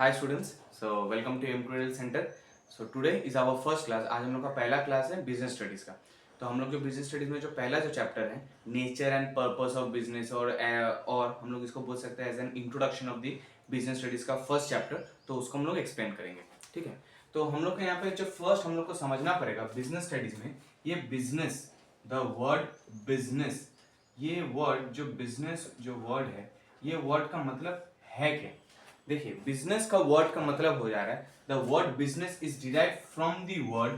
Hi students, so welcome to Imperial Center. So today is our first class. आज हम लोग का पहला क्लास है बिजनेस स्टडीज का. तो हम लोग जो बिजनेस स्टडीज में जो पहला जो चैप्टर है nature and purpose of business और हम लोग इसको बोल सकते हैं as an introduction of the business studies का फर्स्ट चैप्टर. तो उसको हम लोग एक्सप्लेन करेंगे. ठीक है. तो हम लोग को यहाँ पे जो फर्स्ट हम लोग को समझना पड़ेगा बिजनेस स्टडीज में ये बिजनेस, द वर्ड बिजनेस, ये वर्ड जो बिजनेस जो वर्ड है ये वर्ड का मतलब है क्या. देखिए बिजनेस का वर्ड का मतलब हो जा रहा है the word business is derive from the word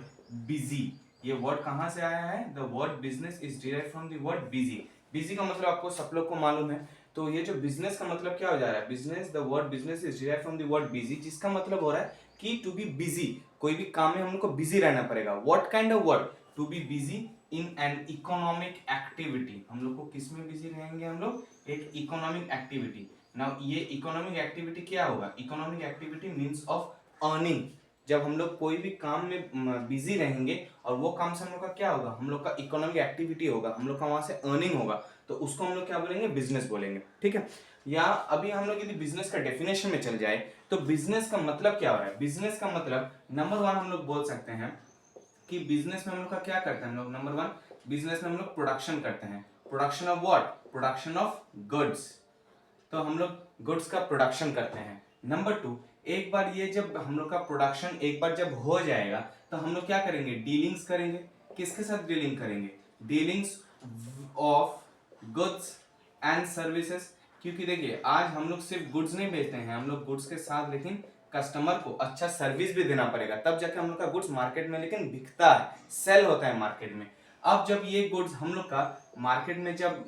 busy. ये वर्ड कहां से आया है? The word business is derive from the word busy. Busy का मतलब आपको सब लोग को मालूम है. तो ये जो बिजनेस का मतलब क्या हो जा रहा है? Business, the word business is derive from the word busy, जिसका मतलब हो रहा है कि टू बी बिजी, कोई भी काम में हम लोग को बिजी रहना पड़ेगा. What kind of word? To be busy in an economic activity. हम लोग को किस में बिजी रहेंगे? हम लोग एक इकोनॉमिक एक्टिविटी. नाउ ये इकोनॉमिक एक्टिविटी क्या होगा? Economic activity means of earning. जब हम लोग कोई भी काम में बिजी रहेंगे और वो काम से हम लोग का क्या होगा? हम लोग का इकोनॉमिक एक्टिविटी होगा, हम लोग का वहां से अर्निंग होगा, तो उसको हम लोग क्या बोलेंगे? बिजनेस बोलेंगे. ठीक है. या अभी हम लोग यदि बिजनेस का डेफिनेशन में चल जाए तो बिजनेस का मतलब क्या हो रहा है? बिजनेस का मतलब नंबर वन हम लोग बोल सकते हैं कि बिजनेस में हम लोग का क्या करते हैं? हम लोग नंबर वन बिजनेस में हम लोग प्रोडक्शन करते हैं. Production of what? Production of goods. तो हम लोग गुड्स का प्रोडक्शन करते हैं. नंबर टू, एक बार ये जब हम लोग का प्रोडक्शन एक बार जब हो जाएगा तो हम लोग क्या करेंगे? डीलिंग्स करेंगे. किसके साथ डीलिंग करेंगे? Dealings of goods and services. क्योंकि देखिए आज हम लोग सिर्फ गुड्स नहीं बेचते हैं, हम लोग गुड्स के साथ लेकिन कस्टमर को अच्छा सर्विस भी देना पड़ेगा, तब जाके हम लोग का गुड्स मार्केट में लेकिन बिकता है, सेल होता है मार्केट में. अब जब ये गुड्स हम लोग का मार्केट में जब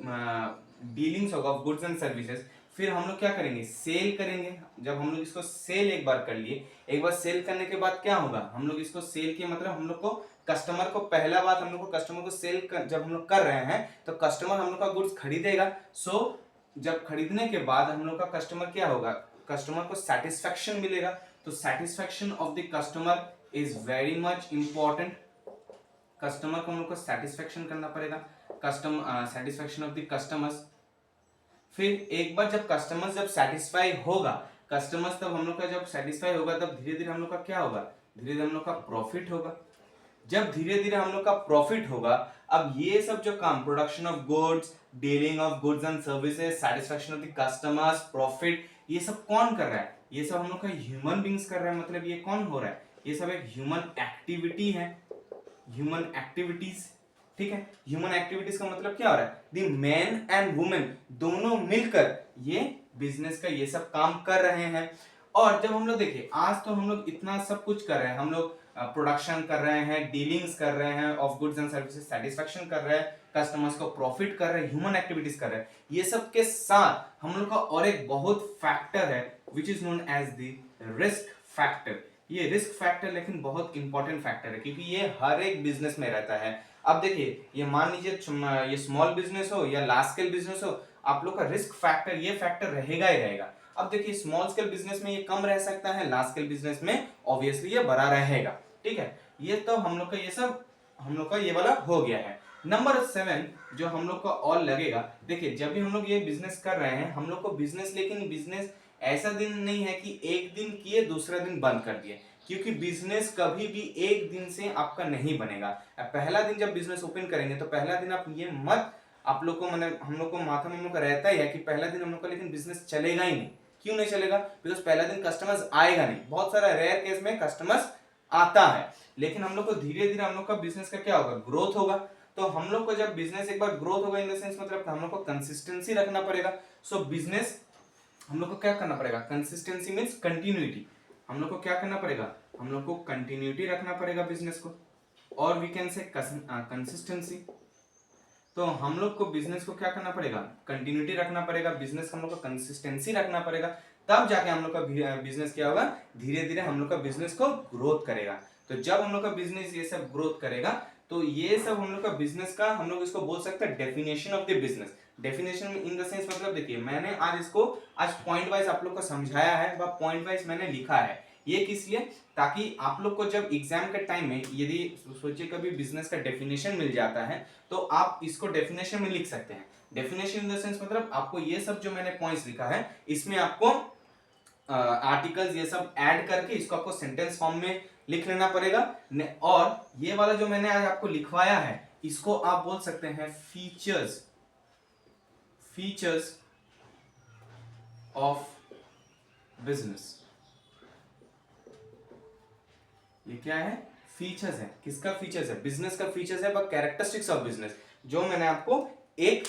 डीलिंग्स होगा गुड्स एंड सर्विसेज, फिर हम लोग क्या करेंगे? सेल करेंगे. जब हम लोग इसको सेल एक बार कर लिए, एक बार सेल करने के बाद क्या होगा? हम लोग इसको सेल के मतलब हम लोग को कस्टमर को पहला बात हम लोग को कस्टमर को जब हम लोग कर रहे हैं तो कस्टमर हम लोग का गुड्स खरीदेगा. सो जब खरीदने के बाद हम लोग का कस्टमर क्या होगा? कस्टमर को सेटिस्फेक्शन मिलेगा. तो satisfaction of the customer is very much important. Customer को हम लोग को सेटिस्फेक्शन करना पड़ेगा. Satisfaction of the customers. फिर एक बार जब कस्टमर्स जब सेटिस्फाई होगा, कस्टमर्स तब हम लोग का जब सेटिस्फाई होगा तब धीरे धीरे हम लोग का क्या होगा? धीरे धीरे हम लोग का प्रॉफिट होगा. जब धीरे धीरे हम लोग का प्रॉफिट होगा, अब ये सब जो काम production of goods, dealing of goods and services, satisfaction of the customers, profit, ये सब कौन कर रहा है? ये सब हम लोग का ह्यूमन बींग्स कर रहे हैं. मतलब ये कौन हो रहा है? ये सब एक ह्यूमन एक्टिविटी है, ह्यूमन एक्टिविटीज. ठीक है. ह्यूमन एक्टिविटीज का मतलब क्या हो रहा है? द मैन एंड वुमेन दोनों मिलकर ये बिजनेस का ये सब काम कर रहे हैं. और जब हम लोग देखिए आज तो हम लोग इतना सब कुछ कर रहे हैं, हम लोग प्रोडक्शन कर रहे हैं, डीलिंग्स कर रहे हैं of goods and services, satisfaction कर रहे हैं, कस्टमर्स को प्रॉफिट कर रहे हैं, ह्यूमन एक्टिविटीज कर रहे हैं. ये सब के साथ हम लोग का और एक बहुत फैक्टर है which is known as the risk factor. ये रिस्क फैक्टर लेकिन बहुत इंपॉर्टेंट फैक्टर है क्योंकि ये हर एक बिजनेस में रहता है. अब देखिए ये मान लीजिए ये स्मॉल बिजनेस हो या लार्ज स्केल बिजनेस हो, आप लोग का रिस्क फैक्टर ये फैक्टर रहेगा ही रहेगा. अब देखिए स्मॉल स्केल बिजनेस में ये कम रह सकता है, लार्ज स्केल बिजनेस में ऑब्वियसली ये बड़ा रहेगा. ठीक है. ये तो हम लोग का ये सब हम लोग का ये वाला हो गया है. नंबर 7 जो हम लोग का और लगेगा, देखिए जब भी हम लोग ये बिजनेस कर रहे हैं हम लोग को बिजनेस, लेकिन बिजनेस ऐसा दिन नहीं है कि एक दिन किए दूसरा दिन बंद कर दिए, क्योंकि बिजनेस कभी भी एक दिन से आपका नहीं बनेगा. पहला दिन जब बिजनेस ओपन करेंगे तो पहला दिन आप ये मत, आप लोग को मैंने हम लोग को माथा में हम लोग का रहता ही है कि पहला दिन हम लोग का लेकिन बिजनेस चलेगा ही नहीं. क्यों नहीं चलेगा? बिकॉज पहला दिन कस्टमर्स आएगा नहीं. बहुत सारा रेयर केस में कस्टमर्स आता है, लेकिन हम लोग को धीरे धीरे हम लोग का बिजनेस का क्या होगा? ग्रोथ होगा. तो हम लोग को जब बिजनेस एक बार ग्रोथ होगा इन द सेंस मतलब हम लोग को कंसिस्टेंसी रखना पड़ेगा. सो बिजनेस हम लोग को क्या करना पड़ेगा? Consistency means continuity. हम लोग को क्या करना पड़ेगा? हम लोग को कंटिन्यूटी रखना पड़ेगा बिजनेस को, और वी कैन से कंसिस्टेंसी. तो हम लोग को बिजनेस को क्या करना पड़ेगा? कंटिन्यूटी रखना पड़ेगा. बिजनेस हम लोग को कंसिस्टेंसी रखना पड़ेगा, तब जाके हम लोग का बिजनेस क्या होगा? धीरे धीरे हम लोग का बिजनेस को ग्रोथ करेगा. तो जब हम लोग का बिजनेस ये सब ग्रोथ करेगा तो ये सब हम लोग का बिजनेस का हम लोग इसको बोल सकते हैं definition of the business. Definition in the sense मतलब देखिए मैंने आज इसको आज पॉइंट वाइज आप लोग को समझाया है, व पॉइंट वाइज मैंने लिखा है. ये किस लिए? ताकि आप लोग को जब एग्जाम के टाइम में यदि सोचिए कभी बिजनेस का डेफिनेशन मिल जाता है तो आप इसको डेफिनेशन में लिख सकते हैं. डेफिनेशन इन द सेंस मतलब आपको ये सब जो मैंने पॉइंट्स लिखा है इसमें आपको आर्टिकल्स ये सब ऐड करके इसको आपको सेंटेंस फॉर्म में लिख लेना पड़ेगा। और ये वाला जो मैंने आज आपको लिखवाया है इसको आप बोल सकते हैं फीचर्स ऑफ बिजनेस। ये क्या है? फीचर्स है। किसका फीचर्स है? बिजनेस का फीचर्स है, बट कैरेक्टरिस्टिक्स ऑफ बिजनेस जो मैंने आपको एक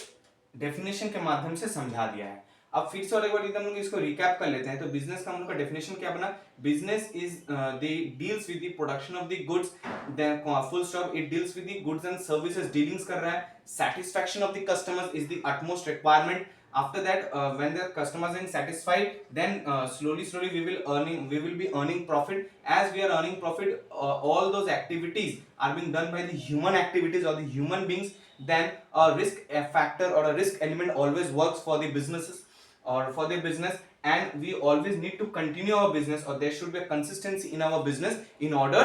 डेफिनेशन के माध्यम से समझा दिया है। अब फिर से और एक बार हम लोग इसको रिकैप कर लेते हैं। तो बिजनेस का हम लोग का डेफिनेशन क्या बना? Business is deals with the production of the goods, then full stop, it deals with the goods and services, dealings कर रहा है। Satisfaction of the customers is the utmost requirement. After that, when the customers are satisfied, then slowly we will be earning profit. As we are earning profit, all those activities are being done by the human activities or the human beings. Then a risk factor or a risk element always works for the businesses or for the business, and we always need to continue our business, or there should be a consistency in our business in order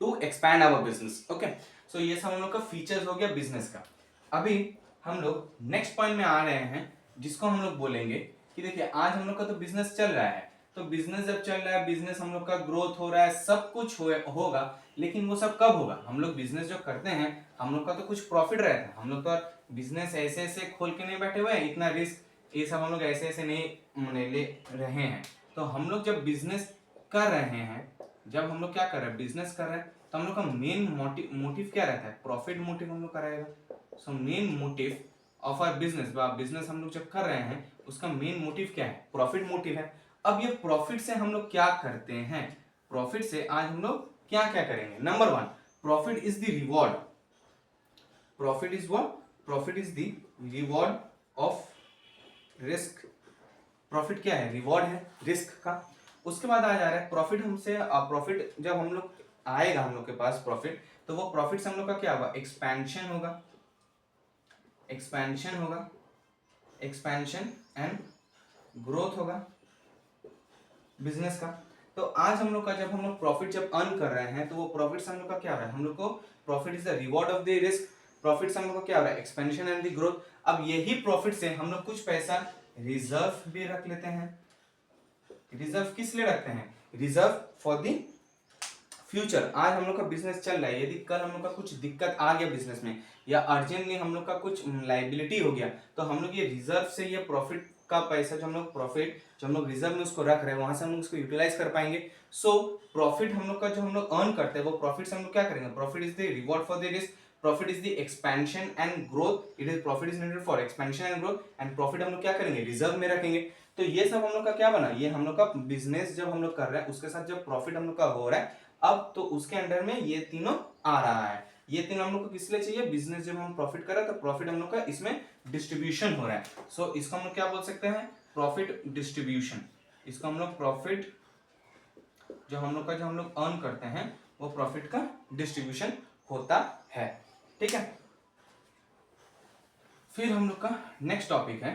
to expand our business. Okay, so ये सब हम लोग का features हो गया business का। अभी हम लोग नेक्स्ट पॉइंट में आ रहे हैं जिसको हम लोग बोलेंगे कि देखिए आज हम लोग का तो बिजनेस चल रहा है, तो बिजनेस जब चल रहा है, बिजनेस हम लोग का ग्रोथ हो रहा है, सब कुछ होगा, लेकिन वो सब कब होगा? हम लोग बिजनेस जो करते हैं हम लोग का तो कुछ प्रॉफिट रहता है। हम लोग तो बिजनेस ऐसे ऐसे खोल के नहीं बैठे हुए हैं, इतना रिस्क ये सब हम लोग ऐसे ऐसे नहीं ले रहे हैं। तो हम लोग जब बिजनेस कर रहे हैं, जब हम लोग क्या कर रहे हैं? बिजनेस कर रहे हैं, तो हम लोग का मेन मोटिव क्या रहता है? प्रॉफिट मोटिव हम लोग का रहेगा। So main motive of our business हम लोग जब कर रहे हैं उसका मेन मोटिव क्या है? प्रॉफिट मोटिव है। अब ये प्रॉफिट से हम लोग क्या करते हैं? प्रॉफिट से आज हम लोग क्या क्या करेंगे? Number 1, profit is the reward. Profit is what? Profit is the reward of risk. Profit क्या है? रिवॉर्ड है रिस्क का। उसके बाद आ जा रहा है प्रॉफिट हमसे, प्रॉफिट जब हम लोग आएगा हम लोग के पास प्रॉफिट, तो वो प्रॉफिट से हम लोग का क्या होगा? एक्सपेंशन होगा, एक्सपेंशन होगा, एक्सपेंशन एंड ग्रोथ होगा बिजनेस का। तो आज हम लोग का जब हम लोग प्रॉफिट जब अर्न कर रहे हैं तो वो प्रॉफिट से हम लोग का क्या हो रहा है? हम लोग को profit is the reward of the risk. Profit से हम लोग का क्या हो रहा है? Expansion and the growth. अब यही प्रॉफिट से हम लोग कुछ पैसा रिजर्व भी रख लेते हैं। रिजर्व किस लिए रखते हैं? Reserve for the future. आज हम लोग का बिजनेस चल रहा है, यदि कल हम लोग का कुछ दिक्कत आ गया बिजनेस में, या अर्जेंटली हम लोग का कुछ लाइबिलिटी हो गया, तो हम लोग ये रिजर्व से ये प्रॉफिट का पैसा जो हम लोग रिजर्व में उसको रख रहे हैं, वहां से हम लोग इसको यूटिलाइज कर पाएंगे। सो प्रॉफिट हम लोग का जो हम लोग अर्न करते हैं वो प्रॉफिट से हम लोग क्या करेंगे? Profit is the reward for the risk, profit is the expansion and growth, it is profit is needed for expansion and growth, and profit हम लोग क्या करेंगे? रिजर्व में रखेंगे। तो ये सब हम लोग का क्या बना? ये हम लोग का बिजनेस जब हम लोग कर रहे हैं उसके साथ जब प्रॉफिट हम लोग का हो रहा है, अब तो उसके अंडर में ये तीनों आ रहा है। ये तीनों हम लोग को किस लिए चाहिए? बिजनेस जब हम प्रॉफिट कर रहे हैं तो प्रॉफिट हम लोग का इसमें डिस्ट्रीब्यूशन हो रहा है। सो इसको हम लोग क्या बोल सकते हैं? Profit distribution. इसको हम लोग प्रॉफिट जो हम लोग अर्न करते हैं वो प्रॉफिट का डिस्ट्रीब्यूशन होता है। ठीक है, फिर हम लोग का नेक्स्ट टॉपिक है